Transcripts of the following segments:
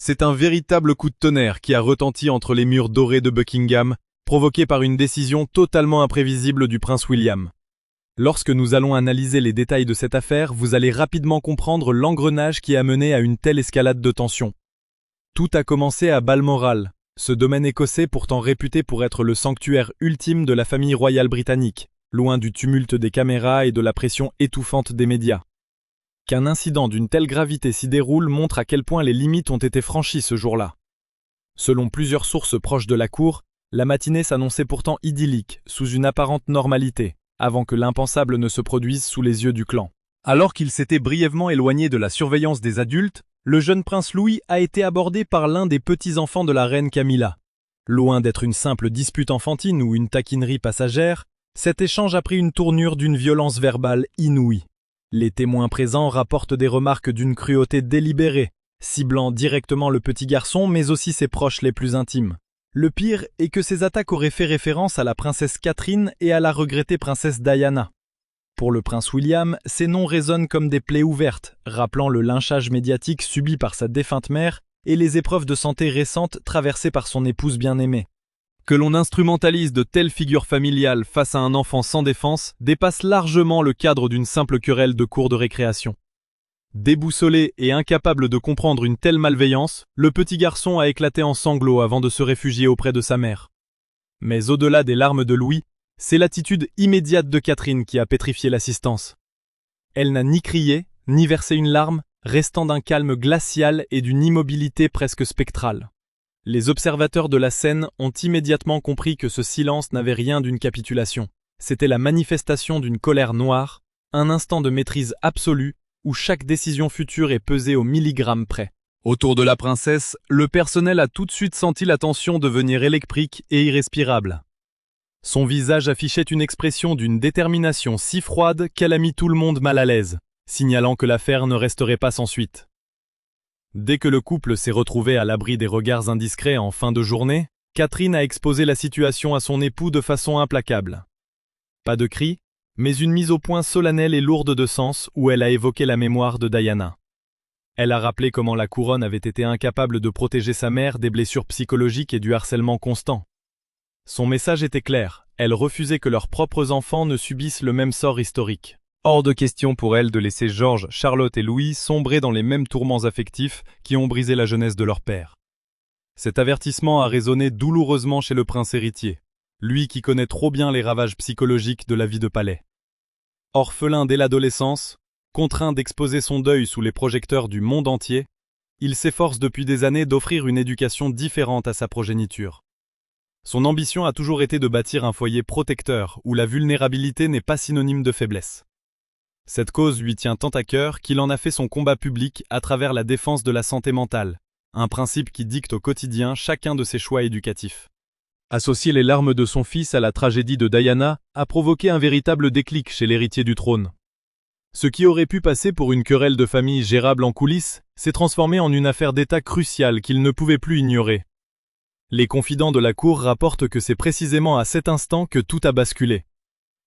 C'est un véritable coup de tonnerre qui a retenti entre les murs dorés de Buckingham, provoqué par une décision totalement imprévisible du prince William. Lorsque nous allons analyser les détails de cette affaire, vous allez rapidement comprendre l'engrenage qui a mené à une telle escalade de tension. Tout a commencé à Balmoral, ce domaine écossais pourtant réputé pour être le sanctuaire ultime de la famille royale britannique, loin du tumulte des caméras et de la pression étouffante des médias. Qu'un incident d'une telle gravité s'y déroule montre à quel point les limites ont été franchies ce jour-là. Selon plusieurs sources proches de la cour, la matinée s'annonçait pourtant idyllique, sous une apparente normalité, avant que l'impensable ne se produise sous les yeux du clan. Alors qu'il s'était brièvement éloigné de la surveillance des adultes, le jeune prince Louis a été abordé par l'un des petits-enfants de la reine Camilla. Loin d'être une simple dispute enfantine ou une taquinerie passagère, cet échange a pris une tournure d'une violence verbale inouïe. Les témoins présents rapportent des remarques d'une cruauté délibérée, ciblant directement le petit garçon mais aussi ses proches les plus intimes. Le pire est que ces attaques auraient fait référence à la princesse Catherine et à la regrettée princesse Diana. Pour le prince William, ces noms résonnent comme des plaies ouvertes, rappelant le lynchage médiatique subi par sa défunte mère et les épreuves de santé récentes traversées par son épouse bien-aimée. Que l'on instrumentalise de telles figures familiales face à un enfant sans défense dépasse largement le cadre d'une simple querelle de cour de récréation. Déboussolé et incapable de comprendre une telle malveillance, le petit garçon a éclaté en sanglots avant de se réfugier auprès de sa mère. Mais au-delà des larmes de Louis, c'est l'attitude immédiate de Catherine qui a pétrifié l'assistance. Elle n'a ni crié, ni versé une larme, restant d'un calme glacial et d'une immobilité presque spectrale. Les observateurs de la scène ont immédiatement compris que ce silence n'avait rien d'une capitulation. C'était la manifestation d'une colère noire, un instant de maîtrise absolue, où chaque décision future est pesée au milligramme près. Autour de la princesse, le personnel a tout de suite senti la tension devenir électrique et irrespirable. Son visage affichait une expression d'une détermination si froide qu'elle a mis tout le monde mal à l'aise, signalant que l'affaire ne resterait pas sans suite. Dès que le couple s'est retrouvé à l'abri des regards indiscrets en fin de journée, Catherine a exposé la situation à son époux de façon implacable. Pas de cris, mais une mise au point solennelle et lourde de sens où elle a évoqué la mémoire de Diana. Elle a rappelé comment la couronne avait été incapable de protéger sa mère des blessures psychologiques et du harcèlement constant. Son message était clair, elle refusait que leurs propres enfants ne subissent le même sort historique. Hors de question pour elle de laisser George, Charlotte et Louis sombrer dans les mêmes tourments affectifs qui ont brisé la jeunesse de leur père. Cet avertissement a résonné douloureusement chez le prince héritier, lui qui connaît trop bien les ravages psychologiques de la vie de palais. Orphelin dès l'adolescence, contraint d'exposer son deuil sous les projecteurs du monde entier, il s'efforce depuis des années d'offrir une éducation différente à sa progéniture. Son ambition a toujours été de bâtir un foyer protecteur où la vulnérabilité n'est pas synonyme de faiblesse. Cette cause lui tient tant à cœur qu'il en a fait son combat public à travers la défense de la santé mentale, un principe qui dicte au quotidien chacun de ses choix éducatifs. Associer les larmes de son fils à la tragédie de Diana a provoqué un véritable déclic chez l'héritier du trône. Ce qui aurait pu passer pour une querelle de famille gérable en coulisses s'est transformé en une affaire d'État cruciale qu'il ne pouvait plus ignorer. Les confidents de la cour rapportent que c'est précisément à cet instant que tout a basculé.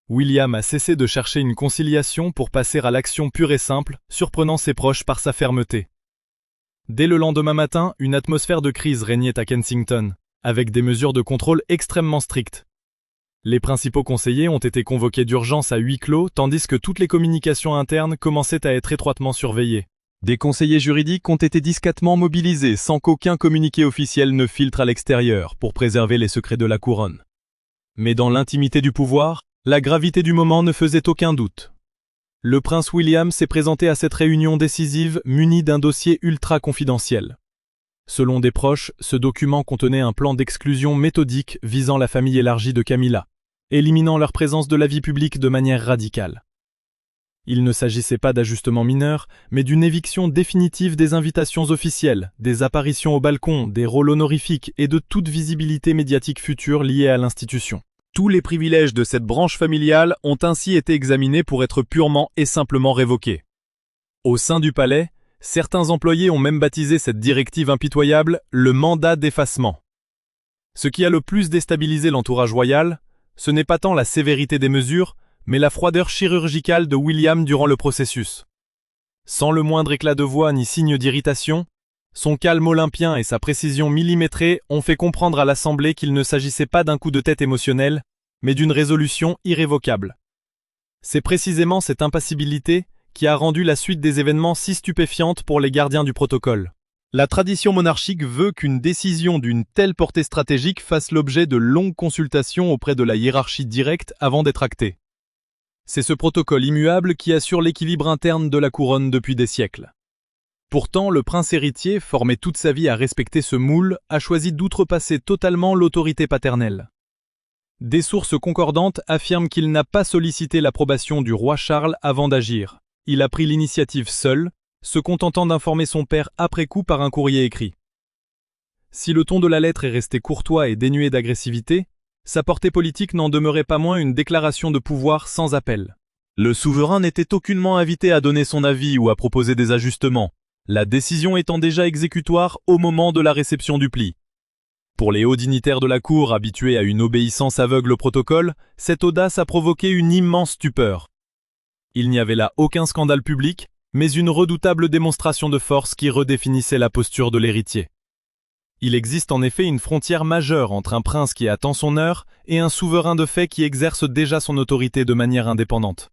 William a cessé de chercher une conciliation pour passer à l'action pure et simple, surprenant ses proches par sa fermeté. Dès le lendemain matin, une atmosphère de crise régnait à Kensington, avec des mesures de contrôle extrêmement strictes. Les principaux conseillers ont été convoqués d'urgence à huis clos, tandis que toutes les communications internes commençaient à être étroitement surveillées. Des conseillers juridiques ont été discrètement mobilisés sans qu'aucun communiqué officiel ne filtre à l'extérieur pour préserver les secrets de la couronne. Mais dans l'intimité du pouvoir, la gravité du moment ne faisait aucun doute. Le prince William s'est présenté à cette réunion décisive muni d'un dossier ultra confidentiel. Selon des proches, ce document contenait un plan d'exclusion méthodique visant la famille élargie de Camilla, éliminant leur présence de la vie publique de manière radicale. Il ne s'agissait pas d'ajustements mineurs, mais d'une éviction définitive des invitations officielles, des apparitions au balcon, des rôles honorifiques et de toute visibilité médiatique future liée à l'institution. Tous les privilèges de cette branche familiale ont ainsi été examinés pour être purement et simplement révoqués. Au sein du palais, certains employés ont même baptisé cette directive impitoyable le mandat d'effacement. Ce qui a le plus déstabilisé l'entourage royal, ce n'est pas tant la sévérité des mesures, mais la froideur chirurgicale de William durant le processus. Sans le moindre éclat de voix ni signe d'irritation, Son calme olympien et sa précision millimétrée ont fait comprendre à l'Assemblée qu'il ne s'agissait pas d'un coup de tête émotionnel, mais d'une résolution irrévocable. C'est précisément cette impassibilité qui a rendu la suite des événements si stupéfiante pour les gardiens du protocole. La tradition monarchique veut qu'une décision d'une telle portée stratégique fasse l'objet de longues consultations auprès de la hiérarchie directe avant d'être actée. C'est ce protocole immuable qui assure l'équilibre interne de la couronne depuis des siècles. Pourtant, le prince héritier, formé toute sa vie à respecter ce moule, a choisi d'outrepasser totalement l'autorité paternelle. Des sources concordantes affirment qu'il n'a pas sollicité l'approbation du roi Charles avant d'agir. Il a pris l'initiative seul, se contentant d'informer son père après coup par un courrier écrit. Si le ton de la lettre est resté courtois et dénué d'agressivité, sa portée politique n'en demeurait pas moins une déclaration de pouvoir sans appel. Le souverain n'était aucunement invité à donner son avis ou à proposer des ajustements, la décision étant déjà exécutoire au moment de la réception du pli. Pour les hauts dignitaires de la cour habitués à une obéissance aveugle au protocole, cette audace a provoqué une immense stupeur. Il n'y avait là aucun scandale public, mais une redoutable démonstration de force qui redéfinissait la posture de l'héritier. Il existe en effet une frontière majeure entre un prince qui attend son heure et un souverain de fait qui exerce déjà son autorité de manière indépendante.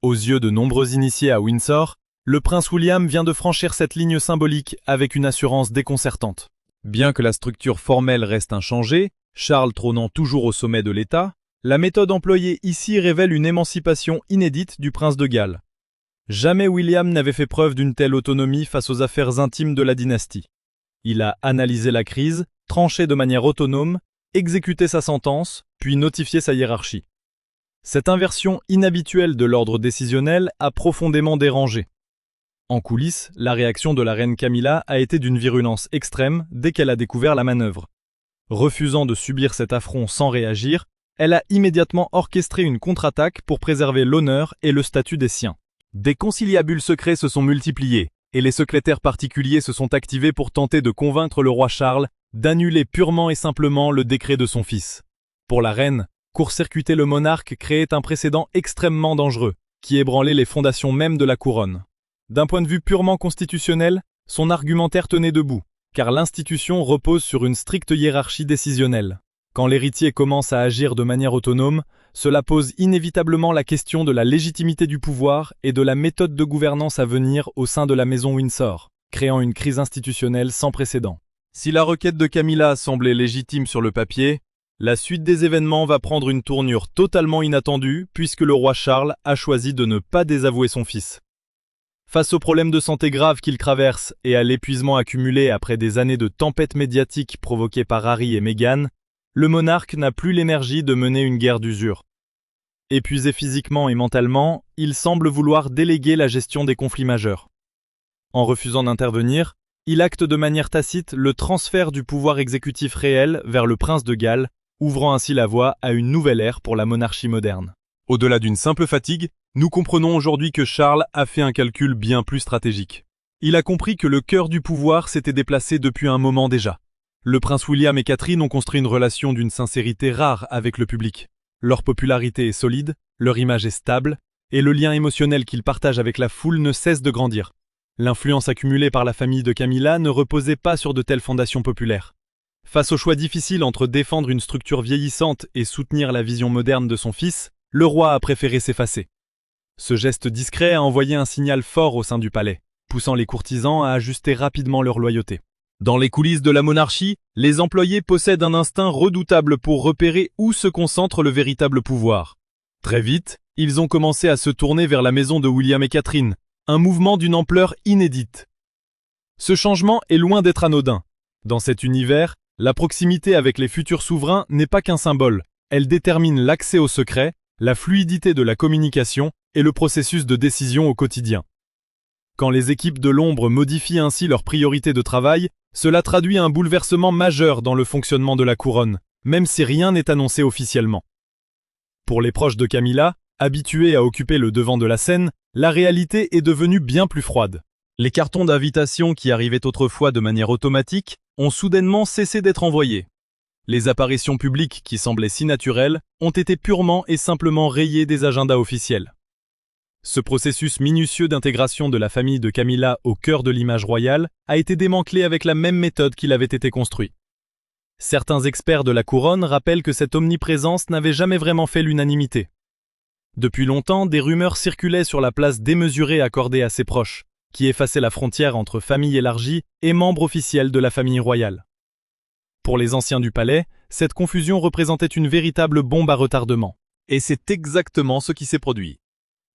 Aux yeux de nombreux initiés à Windsor, le prince William vient de franchir cette ligne symbolique avec une assurance déconcertante. Bien que la structure formelle reste inchangée, Charles trônant toujours au sommet de l'État, la méthode employée ici révèle une émancipation inédite du prince de Galles. Jamais William n'avait fait preuve d'une telle autonomie face aux affaires intimes de la dynastie. Il a analysé la crise, tranché de manière autonome, exécuté sa sentence, puis notifié sa hiérarchie. Cette inversion inhabituelle de l'ordre décisionnel a profondément dérangé. En coulisses, la réaction de la reine Camilla a été d'une virulence extrême dès qu'elle a découvert la manœuvre. Refusant de subir cet affront sans réagir, elle a immédiatement orchestré une contre-attaque pour préserver l'honneur et le statut des siens. Des conciliabules secrets se sont multipliés, et les secrétaires particuliers se sont activés pour tenter de convaincre le roi Charles d'annuler purement et simplement le décret de son fils. Pour la reine, court-circuiter le monarque créait un précédent extrêmement dangereux, qui ébranlait les fondations mêmes de la couronne. D'un point de vue purement constitutionnel, son argumentaire tenait debout, car l'institution repose sur une stricte hiérarchie décisionnelle. Quand l'héritier commence à agir de manière autonome, cela pose inévitablement la question de la légitimité du pouvoir et de la méthode de gouvernance à venir au sein de la maison Windsor, créant une crise institutionnelle sans précédent. Si la requête de Camilla semblait légitime sur le papier, la suite des événements va prendre une tournure totalement inattendue puisque le roi Charles a choisi de ne pas désavouer son fils. Face aux problèmes de santé graves qu'il traverse et à l'épuisement accumulé après des années de tempête médiatique provoquées par Harry et Meghan, le monarque n'a plus l'énergie de mener une guerre d'usure. Épuisé physiquement et mentalement, il semble vouloir déléguer la gestion des conflits majeurs. En refusant d'intervenir, il acte de manière tacite le transfert du pouvoir exécutif réel vers le prince de Galles, ouvrant ainsi la voie à une nouvelle ère pour la monarchie moderne. Au-delà d'une simple fatigue, nous comprenons aujourd'hui que Charles a fait un calcul bien plus stratégique. Il a compris que le cœur du pouvoir s'était déplacé depuis un moment déjà. Le prince William et Catherine ont construit une relation d'une sincérité rare avec le public. Leur popularité est solide, leur image est stable, et le lien émotionnel qu'ils partagent avec la foule ne cesse de grandir. L'influence accumulée par la famille de Camilla ne reposait pas sur de telles fondations populaires. Face au choix difficile entre défendre une structure vieillissante et soutenir la vision moderne de son fils, le roi a préféré s'effacer. Ce geste discret a envoyé un signal fort au sein du palais, poussant les courtisans à ajuster rapidement leur loyauté. Dans les coulisses de la monarchie, les employés possèdent un instinct redoutable pour repérer où se concentre le véritable pouvoir. Très vite, ils ont commencé à se tourner vers la maison de William et Catherine, un mouvement d'une ampleur inédite. Ce changement est loin d'être anodin. Dans cet univers, la proximité avec les futurs souverains n'est pas qu'un symbole, elle détermine l'accès au secret, la fluidité de la communication et le processus de décision au quotidien. Quand les équipes de l'ombre modifient ainsi leurs priorités de travail, cela traduit un bouleversement majeur dans le fonctionnement de la couronne, même si rien n'est annoncé officiellement. Pour les proches de Camilla, habitués à occuper le devant de la scène, la réalité est devenue bien plus froide. Les cartons d'invitation qui arrivaient autrefois de manière automatique ont soudainement cessé d'être envoyés. Les apparitions publiques qui semblaient si naturelles ont été purement et simplement rayées des agendas officiels. Ce processus minutieux d'intégration de la famille de Camilla au cœur de l'image royale a été démantelé avec la même méthode qu'il avait été construit. Certains experts de la couronne rappellent que cette omniprésence n'avait jamais vraiment fait l'unanimité. Depuis longtemps, des rumeurs circulaient sur la place démesurée accordée à ses proches, qui effaçait la frontière entre famille élargie et membres officiels de la famille royale. Pour les anciens du palais, cette confusion représentait une véritable bombe à retardement. Et c'est exactement ce qui s'est produit.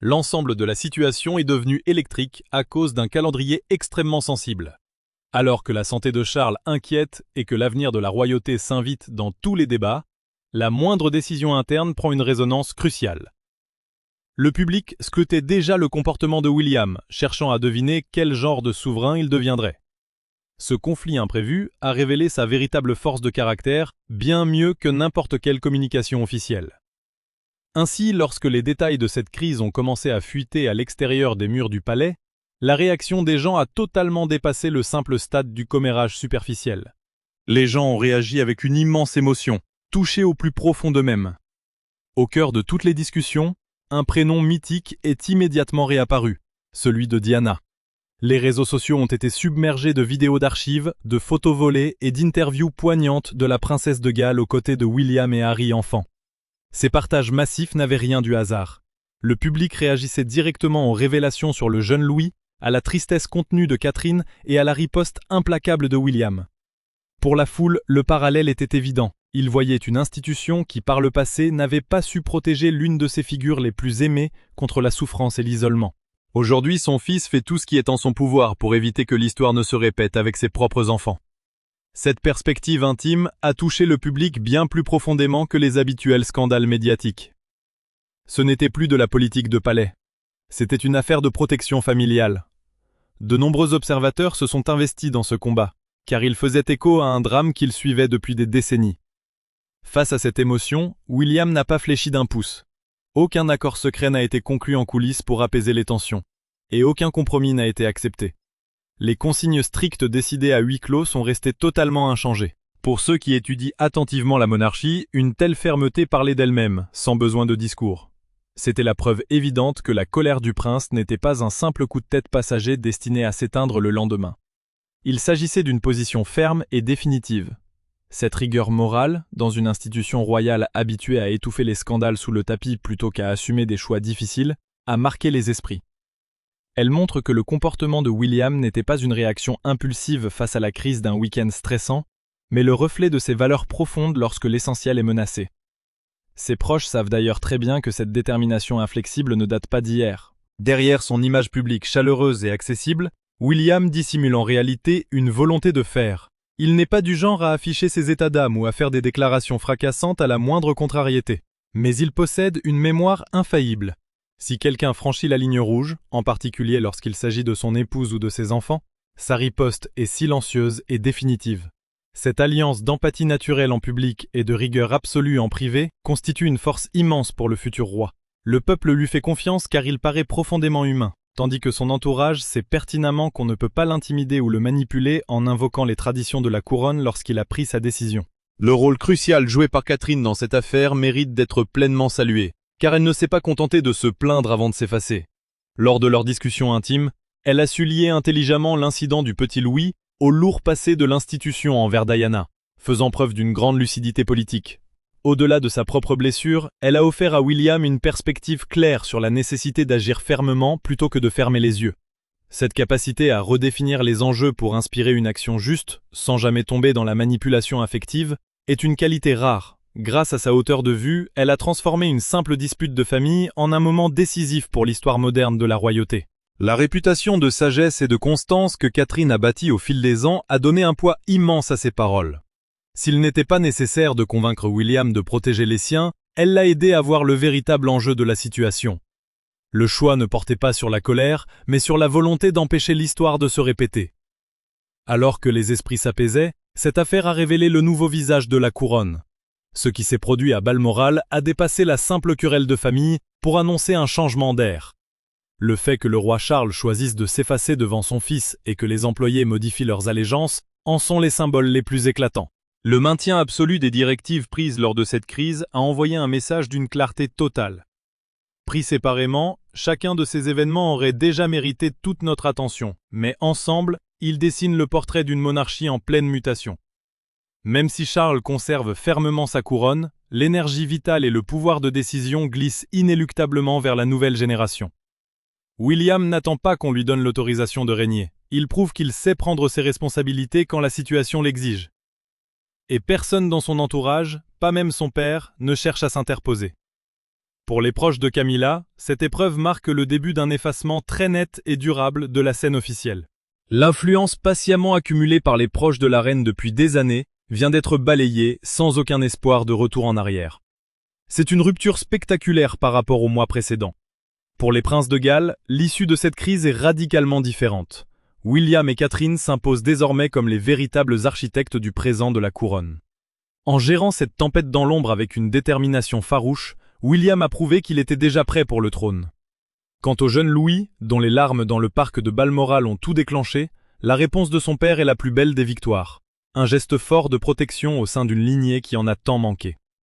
L'ensemble de la situation est devenu électrique à cause d'un calendrier extrêmement sensible. Alors que la santé de Charles inquiète et que l'avenir de la royauté s'invite dans tous les débats, la moindre décision interne prend une résonance cruciale. Le public scrutait déjà le comportement de William, cherchant à deviner quel genre de souverain il deviendrait. Ce conflit imprévu a révélé sa véritable force de caractère, bien mieux que n'importe quelle communication officielle. Ainsi, lorsque les détails de cette crise ont commencé à fuiter à l'extérieur des murs du palais, la réaction des gens a totalement dépassé le simple stade du commérage superficiel. Les gens ont réagi avec une immense émotion, touchés au plus profond d'eux-mêmes. Au cœur de toutes les discussions, un prénom mythique est immédiatement réapparu, celui de Diana. Les réseaux sociaux ont été submergés de vidéos d'archives, de photos volées et d'interviews poignantes de la princesse de Galles aux côtés de William et Harry enfants. Ces partages massifs n'avaient rien du hasard. Le public réagissait directement aux révélations sur le jeune Louis, à la tristesse contenue de Catherine et à la riposte implacable de William. Pour la foule, le parallèle était évident. Il voyait une institution qui, par le passé, n'avait pas su protéger l'une de ses figures les plus aimées contre la souffrance et l'isolement. Aujourd'hui, son fils fait tout ce qui est en son pouvoir pour éviter que l'histoire ne se répète avec ses propres enfants. Cette perspective intime a touché le public bien plus profondément que les habituels scandales médiatiques. Ce n'était plus de la politique de palais. C'était une affaire de protection familiale. De nombreux observateurs se sont investis dans ce combat, car il faisait écho à un drame qu'ils suivaient depuis des décennies. Face à cette émotion, William n'a pas fléchi d'un pouce. Aucun accord secret n'a été conclu en coulisses pour apaiser les tensions, et aucun compromis n'a été accepté. Les consignes strictes décidées à huis clos sont restées totalement inchangées. Pour ceux qui étudient attentivement la monarchie, une telle fermeté parlait d'elle-même, sans besoin de discours. C'était la preuve évidente que la colère du prince n'était pas un simple coup de tête passager destiné à s'éteindre le lendemain. Il s'agissait d'une position ferme et définitive. Cette rigueur morale, dans une institution royale habituée à étouffer les scandales sous le tapis plutôt qu'à assumer des choix difficiles, a marqué les esprits. Elle montre que le comportement de William n'était pas une réaction impulsive face à la crise d'un week-end stressant, mais le reflet de ses valeurs profondes lorsque l'essentiel est menacé. Ses proches savent d'ailleurs très bien que cette détermination inflexible ne date pas d'hier. Derrière son image publique chaleureuse et accessible, William dissimule en réalité une volonté de faire. Il n'est pas du genre à afficher ses états d'âme ou à faire des déclarations fracassantes à la moindre contrariété. Mais il possède une mémoire infaillible. Si quelqu'un franchit la ligne rouge, en particulier lorsqu'il s'agit de son épouse ou de ses enfants, sa riposte est silencieuse et définitive. Cette alliance d'empathie naturelle en public et de rigueur absolue en privé constitue une force immense pour le futur roi. Le peuple lui fait confiance car il paraît profondément humain, tandis que son entourage sait pertinemment qu'on ne peut pas l'intimider ou le manipuler en invoquant les traditions de la couronne lorsqu'il a pris sa décision. Le rôle crucial joué par Catherine dans cette affaire mérite d'être pleinement salué, car elle ne s'est pas contentée de se plaindre avant de s'effacer. Lors de leur discussion intime, elle a su lier intelligemment l'incident du petit Louis au lourd passé de l'institution envers Diana, faisant preuve d'une grande lucidité politique. Au-delà de sa propre blessure, elle a offert à William une perspective claire sur la nécessité d'agir fermement plutôt que de fermer les yeux. Cette capacité à redéfinir les enjeux pour inspirer une action juste, sans jamais tomber dans la manipulation affective, est une qualité rare. Grâce à sa hauteur de vue, elle a transformé une simple dispute de famille en un moment décisif pour l'histoire moderne de la royauté. La réputation de sagesse et de constance que Catherine a bâtie au fil des ans a donné un poids immense à ses paroles. S'il n'était pas nécessaire de convaincre William de protéger les siens, elle l'a aidé à voir le véritable enjeu de la situation. Le choix ne portait pas sur la colère, mais sur la volonté d'empêcher l'histoire de se répéter. Alors que les esprits s'apaisaient, cette affaire a révélé le nouveau visage de la couronne. Ce qui s'est produit à Balmoral a dépassé la simple querelle de famille pour annoncer un changement d'air. Le fait que le roi Charles choisisse de s'effacer devant son fils et que les employés modifient leurs allégeances en sont les symboles les plus éclatants. Le maintien absolu des directives prises lors de cette crise a envoyé un message d'une clarté totale. Pris séparément, chacun de ces événements aurait déjà mérité toute notre attention, mais ensemble, ils dessinent le portrait d'une monarchie en pleine mutation. Même si Charles conserve fermement sa couronne, l'énergie vitale et le pouvoir de décision glissent inéluctablement vers la nouvelle génération. William n'attend pas qu'on lui donne l'autorisation de régner. Il prouve qu'il sait prendre ses responsabilités quand la situation l'exige. Et personne dans son entourage, pas même son père, ne cherche à s'interposer. Pour les proches de Camilla, cette épreuve marque le début d'un effacement très net et durable de la scène officielle. L'influence patiemment accumulée par les proches de la reine depuis des années vient d'être balayée sans aucun espoir de retour en arrière. C'est une rupture spectaculaire par rapport au mois précédent. Pour les princes de Galles, l'issue de cette crise est radicalement différente. William et Catherine s'imposent désormais comme les véritables architectes du présent de la couronne. En gérant cette tempête dans l'ombre avec une détermination farouche, William a prouvé qu'il était déjà prêt pour le trône. Quant au jeune Louis, dont les larmes dans le parc de Balmoral ont tout déclenché, la réponse de son père est la plus belle des victoires. Un geste fort de protection au sein d'une lignée qui en a tant manqué.